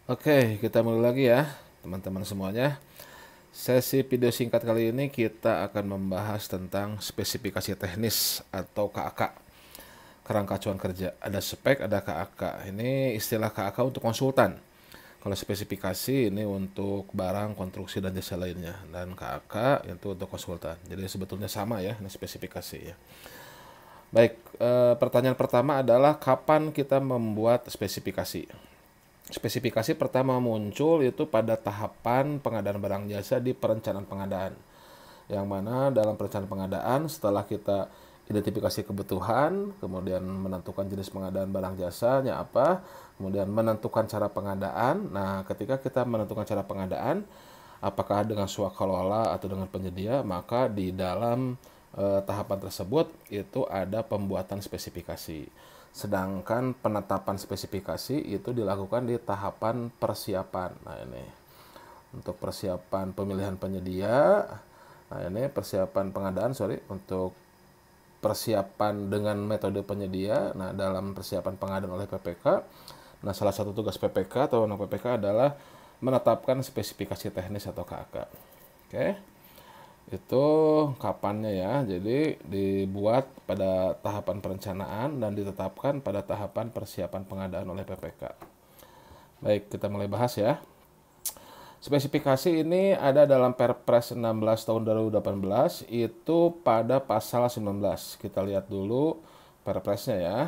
Oke, kita mulai lagi ya, teman-teman semuanya. Sesi video singkat kali ini kita akan membahas tentang spesifikasi teknis atau KAK, kerangka acuan kerja. Ada spek, ada KAK. Ini istilah KAK untuk konsultan. Kalau spesifikasi ini untuk barang, konstruksi, dan jasa lainnya. Dan KAK itu untuk konsultan. Jadi sebetulnya sama ya, ini spesifikasi ya. Baik, pertanyaan pertama adalah kapan kita membuat spesifikasi? Spesifikasi pertama muncul itu pada tahapan pengadaan barang jasa di perencanaan pengadaan. Yang mana dalam perencanaan pengadaan setelah kita identifikasi kebutuhan, kemudian menentukan jenis pengadaan barang jasanya apa, kemudian menentukan cara pengadaan. Nah, ketika kita menentukan cara pengadaan, apakah dengan swakelola atau dengan penyedia, maka di dalam tahapan tersebut itu ada pembuatan spesifikasi. Sedangkan penetapan spesifikasi itu dilakukan di tahapan persiapan. Nah, ini untuk persiapan pemilihan penyedia. Nah, ini persiapan pengadaan, untuk persiapan dengan metode penyedia. Nah, dalam persiapan pengadaan oleh PPK, nah salah satu tugas PPK atau wewenang PPK adalah menetapkan spesifikasi teknis atau KAK. Oke. Itu kapannya ya. Jadi dibuat pada tahapan perencanaan dan ditetapkan pada tahapan persiapan pengadaan oleh PPK. Baik, kita mulai bahas ya. Spesifikasi ini ada dalam Perpres 16 tahun 2018 itu pada pasal 19. Kita lihat dulu Perpresnya ya.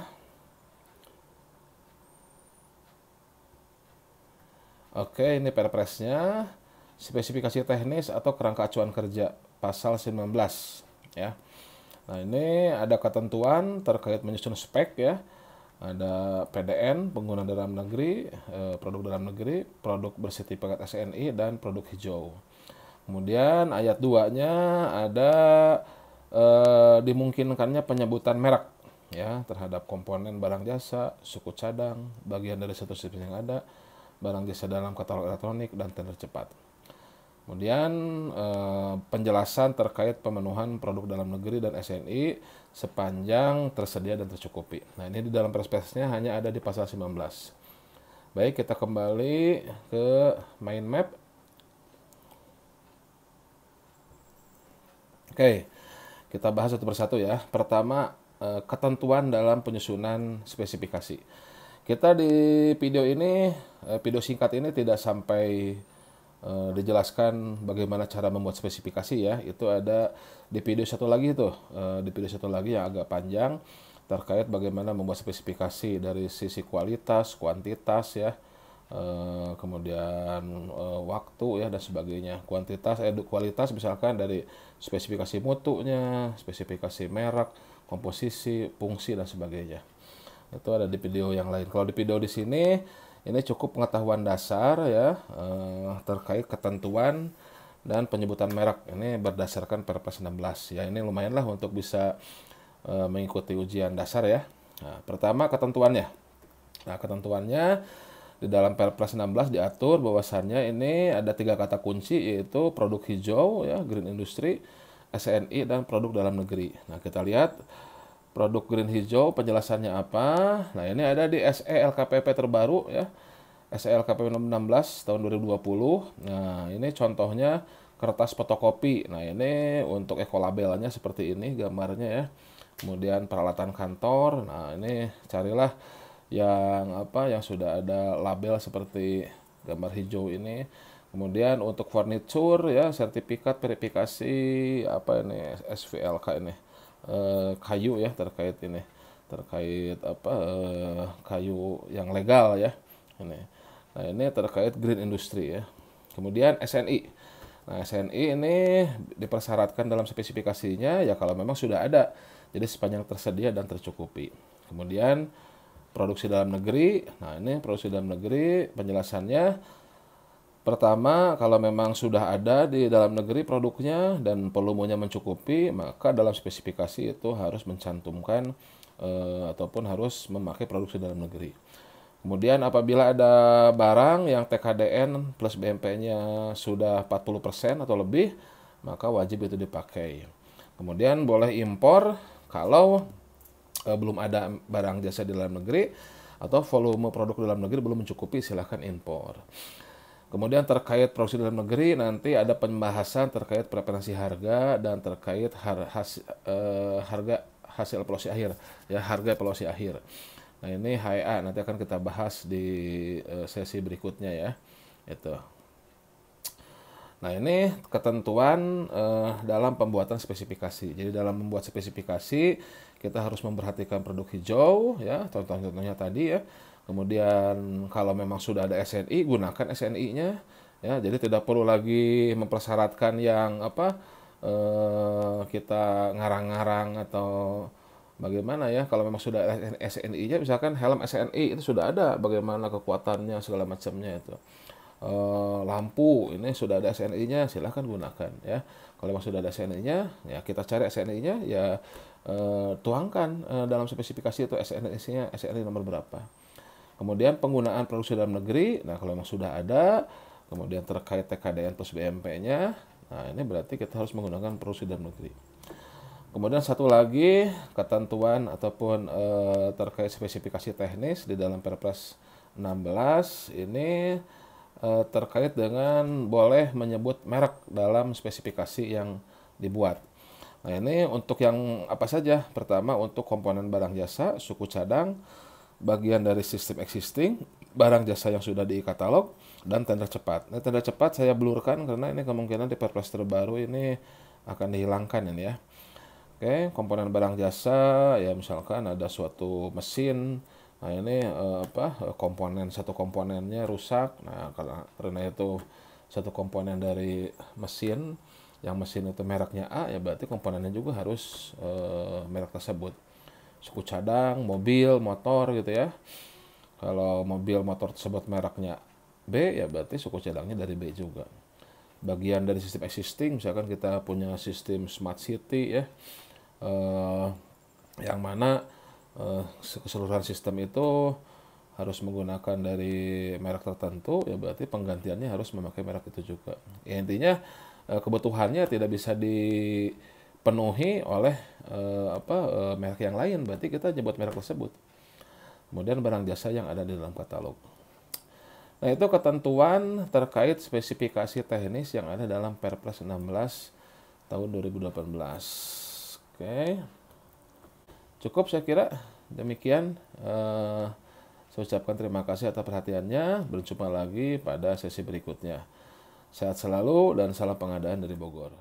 Oke, ini Perpresnya. Spesifikasi teknis atau kerangka acuan kerja pasal 19 ya. Nah, ini ada ketentuan terkait menyusun spek ya. Ada PDN, pengguna dalam negeri, produk dalam negeri, produk bersertifikat SNI, dan produk hijau. Kemudian ayat 2-nya ada dimungkinkannya penyebutan merek ya terhadap komponen barang jasa, suku cadang, bagian dari satu sistem yang ada, barang jasa dalam katalog elektronik, dan tender cepat. Kemudian penjelasan terkait pemenuhan produk dalam negeri dan SNI sepanjang tersedia dan tercukupi. Nah, ini di dalam Perpresnya hanya ada di pasal 19. Baik, kita kembali ke mind map. Oke, kita bahas satu persatu ya. Pertama, ketentuan dalam penyusunan spesifikasi. Kita di video ini, video singkat ini tidak sampai dijelaskan bagaimana cara membuat spesifikasi ya. Itu ada di video satu lagi tuh, di video satu lagi yang agak panjang terkait bagaimana membuat spesifikasi dari sisi kualitas, kuantitas ya, kemudian waktu ya dan sebagainya. Kualitas misalkan dari spesifikasi mutunya, spesifikasi merek, komposisi, fungsi, dan sebagainya. Itu ada di video yang lain. Kalau di video di sini ini cukup pengetahuan dasar ya terkait ketentuan dan penyebutan merek. Ini berdasarkan Perpres 16 ya. Ini lumayanlah untuk bisa mengikuti ujian dasar ya. Nah, pertama ketentuannya. Nah, ketentuannya di dalam Perpres 16 diatur bahwasannya ini ada 3 kata kunci, yaitu produk hijau ya, green industry, SNI, dan produk dalam negeri. Nah, kita lihat produk green hijau penjelasannya apa. Nah, ini ada di SE LKPP terbaru ya. SE LKPP 16 tahun 2020. Nah, ini contohnya kertas fotokopi. Nah, ini untuk ekolabelnya seperti ini gambarnya ya. Kemudian peralatan kantor. Nah, ini carilah yang sudah ada label seperti gambar hijau ini. Kemudian untuk furniture ya, sertifikat verifikasi apa ini, SVLK ini, kayu ya, terkait ini, terkait kayu yang legal ya ini. Nah, ini terkait green industry ya. Kemudian SNI. Nah, SNI ini dipersyaratkan dalam spesifikasinya ya kalau memang sudah ada, jadi sepanjang tersedia dan tercukupi. Kemudian produksi dalam negeri. Nah, ini produksi dalam negeri penjelasannya. Pertama, kalau memang sudah ada di dalam negeri produknya dan volumenya mencukupi, maka dalam spesifikasi itu harus mencantumkan ataupun harus memakai produksi dalam negeri. Kemudian apabila ada barang yang TKDN plus BMP-nya sudah 40% atau lebih, maka wajib itu dipakai. Kemudian boleh impor kalau belum ada barang jasa di dalam negeri, atau volume produk dalam negeri belum mencukupi, silahkan impor. Kemudian terkait produksi dalam negeri nanti ada pembahasan terkait preferensi harga dan terkait harga hasil evaluasi akhir, ya, harga evaluasi akhir. Nah, ini HEA nanti akan kita bahas di sesi berikutnya ya. Itu. Nah, ini ketentuan dalam pembuatan spesifikasi. Jadi dalam membuat spesifikasi kita harus memperhatikan produk hijau ya, contoh-contohnya tadi ya. Kemudian kalau memang sudah ada SNI, gunakan SNI-nya ya. Jadi tidak perlu lagi mempersyaratkan yang kita ngarang-ngarang atau bagaimana ya. Kalau memang sudah ada SNI-nya, misalkan helm SNI itu sudah ada bagaimana kekuatannya segala macamnya itu. Lampu ini sudah ada SNI-nya, silahkan gunakan ya. Kalau memang sudah ada SNI-nya, ya kita cari SNI-nya ya, tuangkan dalam spesifikasi itu SNI-nya, SNI nomor berapa. Kemudian penggunaan produksi dalam negeri, nah kalau memang sudah ada, kemudian terkait TKDN plus BMP-nya, nah ini berarti kita harus menggunakan produksi dalam negeri. Kemudian satu lagi ketentuan ataupun terkait spesifikasi teknis di dalam Perpres 16 ini terkait dengan boleh menyebut merek dalam spesifikasi yang dibuat. Nah, ini untuk yang apa saja? Pertama untuk komponen barang jasa, suku cadang, bagian dari sistem existing, barang jasa yang sudah di katalog, dan tender cepat. Nah, tender cepat saya blurkan karena ini kemungkinan di Perpres terbaru ini akan dihilangkan ini ya. Oke, komponen barang jasa ya, misalkan ada suatu mesin, nah ini satu komponennya rusak. Nah, karena itu satu komponen dari mesin, yang mesin itu mereknya A, ya berarti komponennya juga harus merek tersebut. Suku cadang, mobil, motor gitu ya. Kalau mobil motor tersebut mereknya B, ya berarti suku cadangnya dari B juga. Bagian dari sistem existing, misalkan kita punya sistem smart city ya, yang mana keseluruhan sistem itu harus menggunakan dari merek tertentu, ya berarti penggantiannya harus memakai merek itu juga. Ya, intinya kebutuhannya tidak bisa dipenuhi oleh merek yang lain, berarti kita nyebut merek tersebut. Kemudian barang jasa yang ada di dalam katalog. Nah, itu ketentuan terkait spesifikasi teknis yang ada dalam Perpres 16 tahun 2018. Oke. Cukup saya kira. Demikian. Saya ucapkan terima kasih atas perhatiannya. Berjumpa lagi pada sesi berikutnya. Sehat selalu dan salam pengadaan dari Bogor.